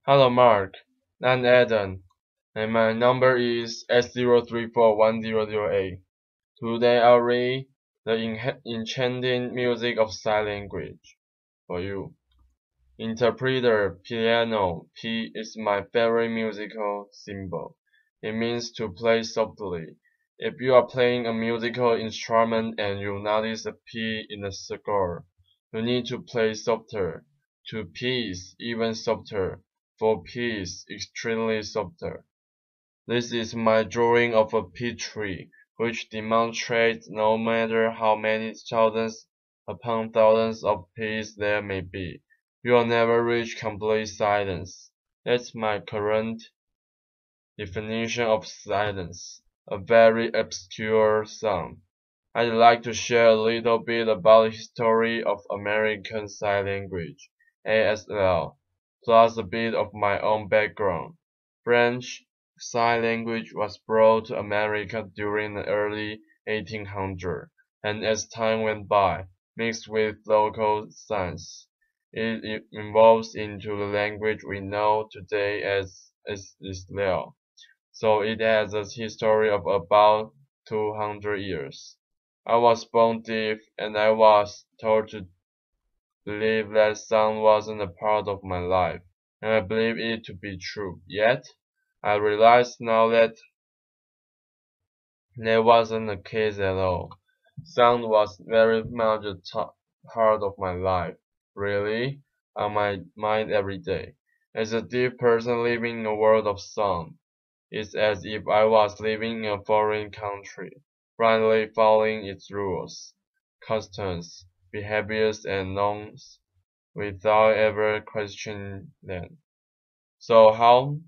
Hello Mark, I'm Adam, and my number is S0341008. Today I'll read the enchanting music of sign language for you. Interpreter piano P is my favorite musical symbol. It means to play softly. If you are playing a musical instrument and you notice a P in the score, you need to play softer. To P's even softer. For P's extremely softer. This is my drawing of a peach tree, which demonstrates no matter how many thousands upon thousands of peas there may be, you will never reach complete silence. That's my current definition of silence, a very obscure sound. I'd like to share a little bit about the history of American Sign Language, ASL, plus a bit of my own background. French Sign Language was brought to America during the early 1800s, and as time went by, mixed with local signs, it evolves into the language we know today as Israel. So it has a history of about 200 years. I was born deaf, and I was taught to believe that sound wasn't a part of my life, and I believe it to be true. Yet, I realize now that that wasn't the case at all. Sound was very much a part of my life, really, on my mind every day. As a deaf person living in a world of sound, it's as if I was living in a foreign country, blindly following its rules, customs, behaviors, and norms without ever questioning them. So how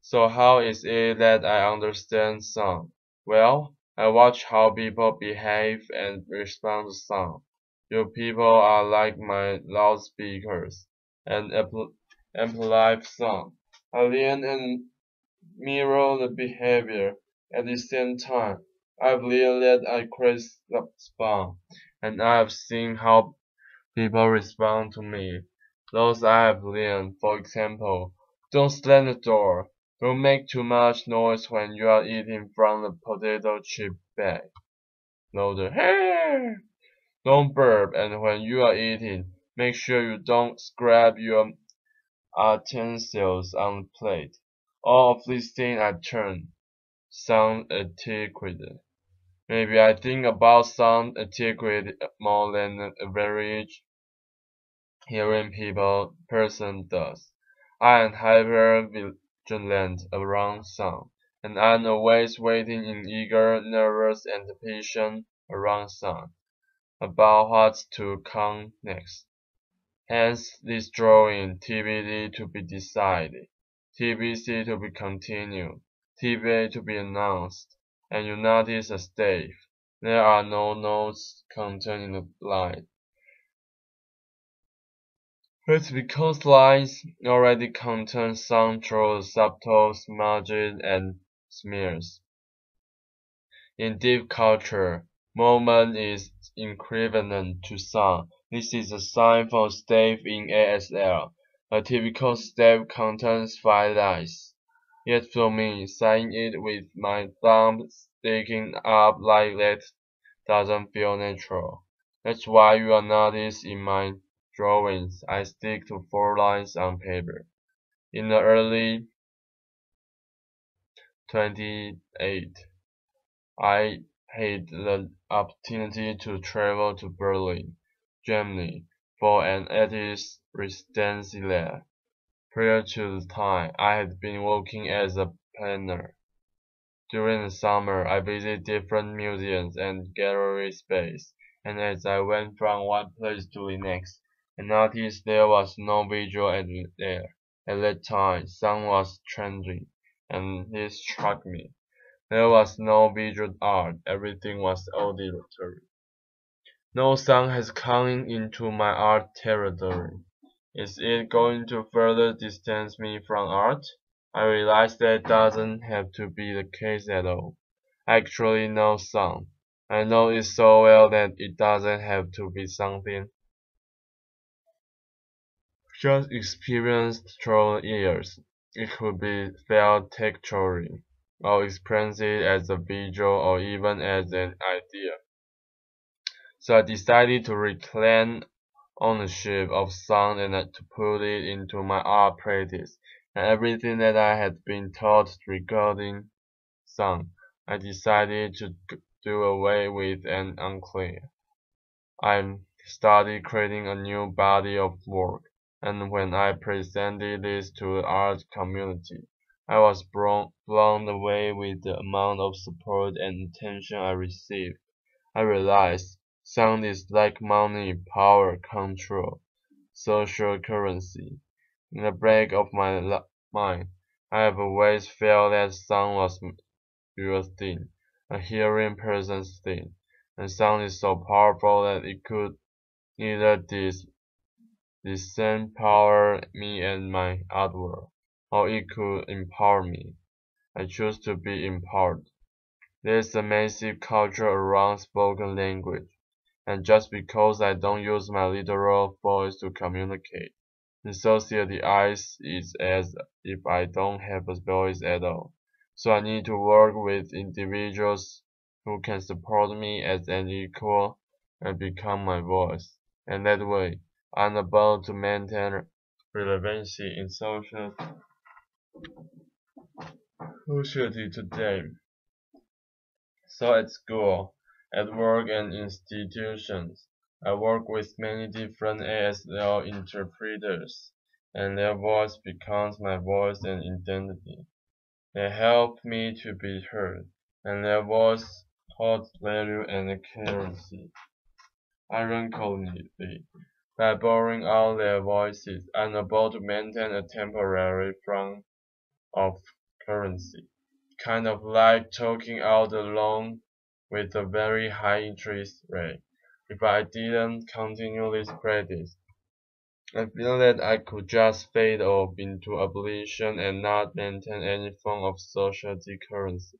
so how is it that I understand sound? Well, I watch how people behave and respond to sound. You people are like my loudspeakers and amplify sound. I learn and mirror the behavior. At the same time, I've learned that I respond, and I've seen how people respond to me. Those I have learned, for example, don't slam the door, don't make too much noise when you are eating from the potato chip bag. Louder, hey! Don't burp, and when you are eating, make sure you don't scrap your utensils on the plate. All of these things I turn sound etiquette. Maybe I think about sound etiquette more than the average hearing people person does. I am hyper vigilant around sound, and I'm always waiting in eager, nervous anticipation around sound, about what's to come next. Hence this drawing TBD to be decided, TBC to be continued, TBA to be announced, and you notice a stave. There are no notes contained in the line. It's because lines already contain sound through subtle smudges and smears. In deep culture, movement is equivalent to sound. This is a sign for stave in ASL. A typical stave contains 5 lines. Yet for me, saying it with my thumb sticking up like that doesn't feel natural. That's why you will notice in my drawings I stick to 4 lines on paper. In the early 28, I had the opportunity to travel to Berlin, Germany, for an artist residency there. Prior to the time, I had been working as a planner. During the summer, I visited different museums and gallery space, and as I went from one place to the next, I noticed there was no visual there. At that time, sound was trending, and this struck me. There was no visual art, everything was auditory. No sound has come into my art territory. Is it going to further distance me from art? I realize that doesn't have to be the case at all. I actually know sound. I know it so well that it doesn't have to be something just experienced through ears. It could be felt texturally, or experienced as a visual or even as an idea. So I decided to reclaim ownership of sound and to put it into my art practice. And everything that I had been taught regarding sound, I decided to do away with and unclear. I started creating a new body of work, and when I presented this to the art community, I was blown away with the amount of support and attention I received. I realized sound is like money, power, control, social currency. In the back of my mind, I have always felt that sound was your thing, a hearing person's thing, and sound is so powerful that it could either disempower me and my artwork, or it could empower me. I choose to be empowered. There's a massive culture around spoken language, and just because I don't use my literal voice to communicate, in society eyes it as if I don't have a voice at all. So I need to work with individuals who can support me as an equal and become my voice. And that way, I'm able to maintain relevancy in society today. So at school, at work and institutions, I work with many different ASL interpreters, and their voice becomes my voice and identity. They help me to be heard, and their voice holds value and currency. Ironically, by borrowing out their voices, I'm able to maintain a temporary form of currency, kind of like taking out a loan with a very high interest rate. If I didn't continue this practice, I feel that I could just fade off into oblivion and not maintain any form of society currency.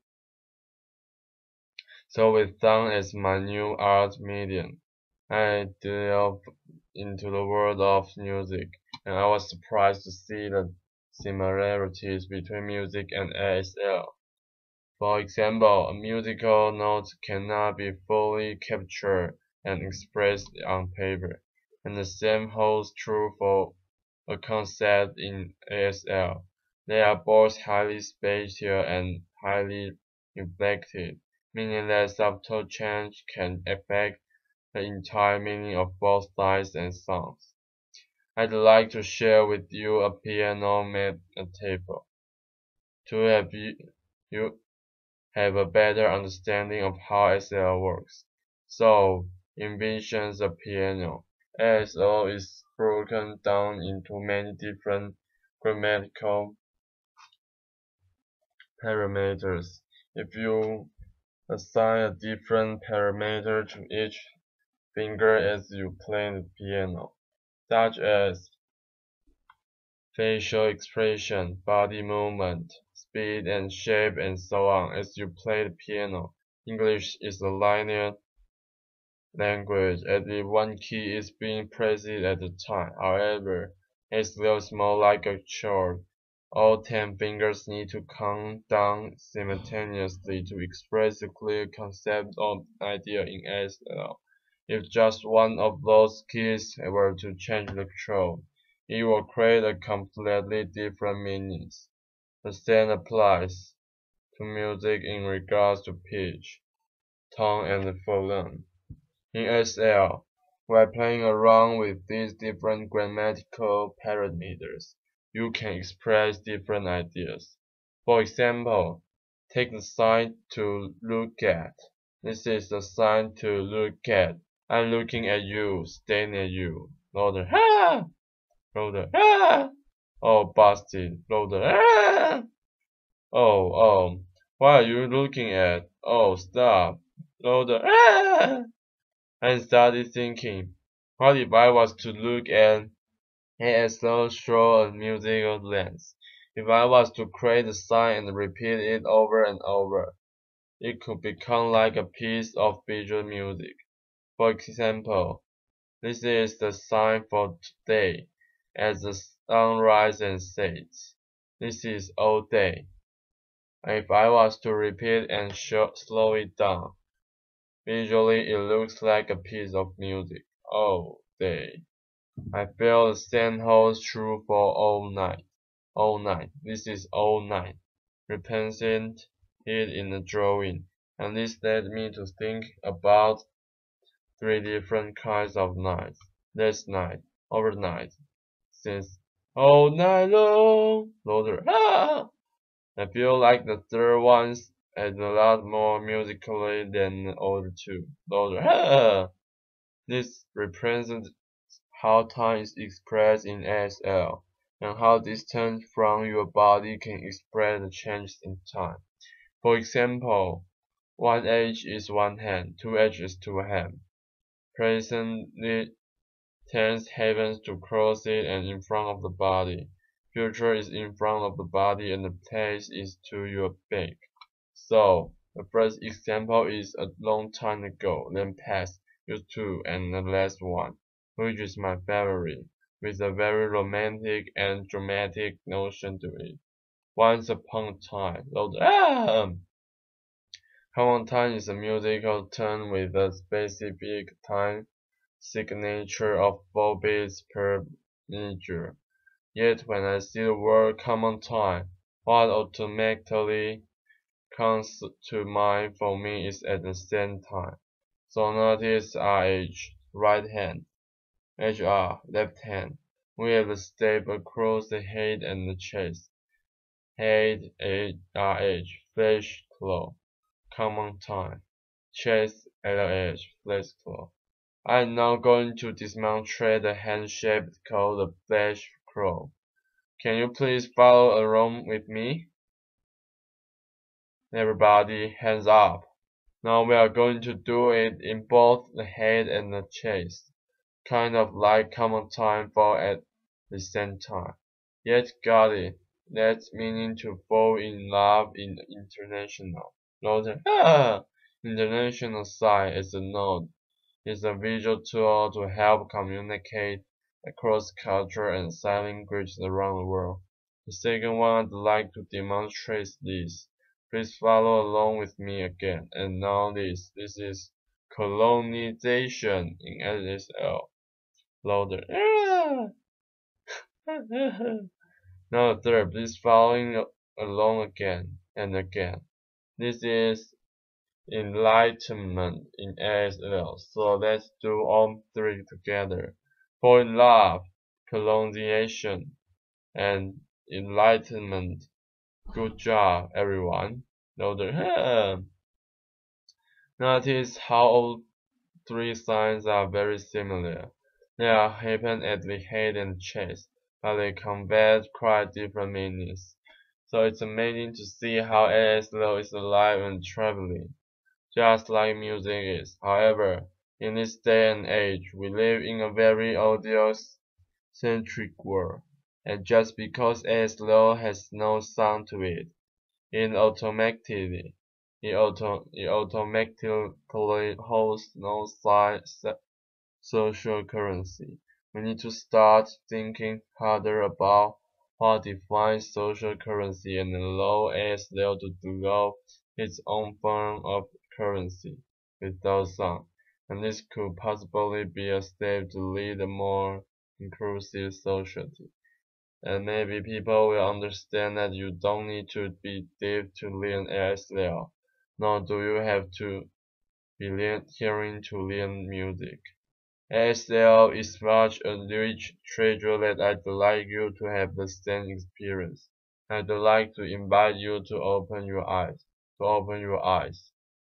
So with sound as my new art medium, I delved into the world of music, and I was surprised to see the similarities between music and ASL. For example, a musical note cannot be fully captured and expressed on paper, and the same holds true for a concept in ASL. They are both highly spatial and highly reflective, meaning that subtle change can affect the entire meaning of both sights and sounds. I'd like to share with you a piano metaphor to you have a better understanding of how ASL works. So, envisions a piano. ASL is broken down into many different grammatical parameters. If you assign a different parameter to each finger as you play the piano, such as facial expression, body movement, speed and shape and so on as you play the piano. English is a linear language as if one key is being pressed at a time. However, it feels more like a chord. All 10 fingers need to count down simultaneously to express a clear concept or idea in ASL. If just one of those keys were to change the tone, it will create a completely different meaning. The same applies to music in regards to pitch, tone, and volume. In SL, while playing around with these different grammatical parameters, you can express different ideas. For example, take the sign to look at. This is the sign to look at. I'm looking at you, staring at you. Louder, ah! Louder, ah! Oh, busted. Louder, ah! What are you looking at? Oh, stop. Louder, ah! I started thinking, what if I was to look at it as though through a musical lens? If I was to create a sign and repeat it over and over, it could become like a piece of visual music. For example, this is the sign for today. as the sun rises and sets. This is all day. If I was to repeat and slow it down, visually it looks like a piece of music all day. I feel the same holds true for all night. All night. This is all night. Represent it in the drawing, and this led me to think about three different kinds of nights. Last night, overnight, since all night long, louder. Ah! I feel like the third one's is a lot more musically than the other two. Louder. Ah! This represents how time is expressed in ASL, and how distance from your body can express the changes in time. For example, one edge is one hand, two edges two hands. Presently tense happens to cross it and in front of the body. Future is in front of the body and the place is to your back. So, the first example is a long time ago, then past, used to, and the last one, which is my favorite, with a very romantic and dramatic notion to it. Once upon a time, Upon a time is a musical term with a specific time signature of 4 beats per measure. Yet when I see the word common time, what automatically comes to mind for me is at the same time. So notice RH, right hand, HR, left hand. We have a step across the head and the chest. Head, RH, flesh, claw, common time. Chest, LH, flesh, claw. I'm now going to demonstrate the hand shape called the flesh claw. Can you please follow along with me? Everybody, hands up. Now we are going to do it in both the head and the chest, kind of like common time fall at the same time. Yet got it. That's meaning to fall in love in international. Note, international side is a note. It's a visual tool to help communicate across culture and sign languages around the world. The second one I'd like to demonstrate is this. Please follow along with me again. And now this is colonization in ASL. Louder. Now the third, please following along again and again. This is enlightenment in ASL. So let's do all three together. Fall in love, colonization, and enlightenment. Good job, everyone. Louder. Notice how all three signs are very similar. They are happen at the head and chest, but they convey quite different meanings. So it's amazing to see how ASL is alive and traveling, just like music is. However, in this day and age, we live in a very audio-centric world, and just because ASL has no sound to it, it automatically holds no social currency. We need to start thinking harder about what defines social currency and allow ASL to develop its own form of currency without sound. And this could possibly be a step to lead a more inclusive society. And maybe people will understand that you don't need to be deaf to learn ASL, nor do you have to be hearing to learn music. ASL is such a rich treasure that I'd like you to have the same experience. I'd like to invite you to open your eyes,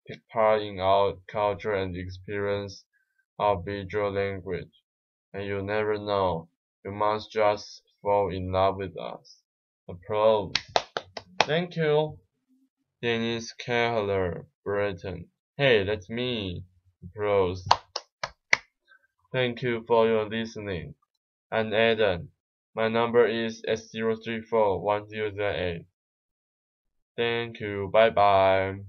take part in our culture and experience our visual language. And you never know, you must just fall in love with us. Applause. Thank you. Dennis Keller, Britain. Hey, that's me. Applause. Thank you for your listening. I'm Adam. My number is S0341008. Thank you. Bye bye.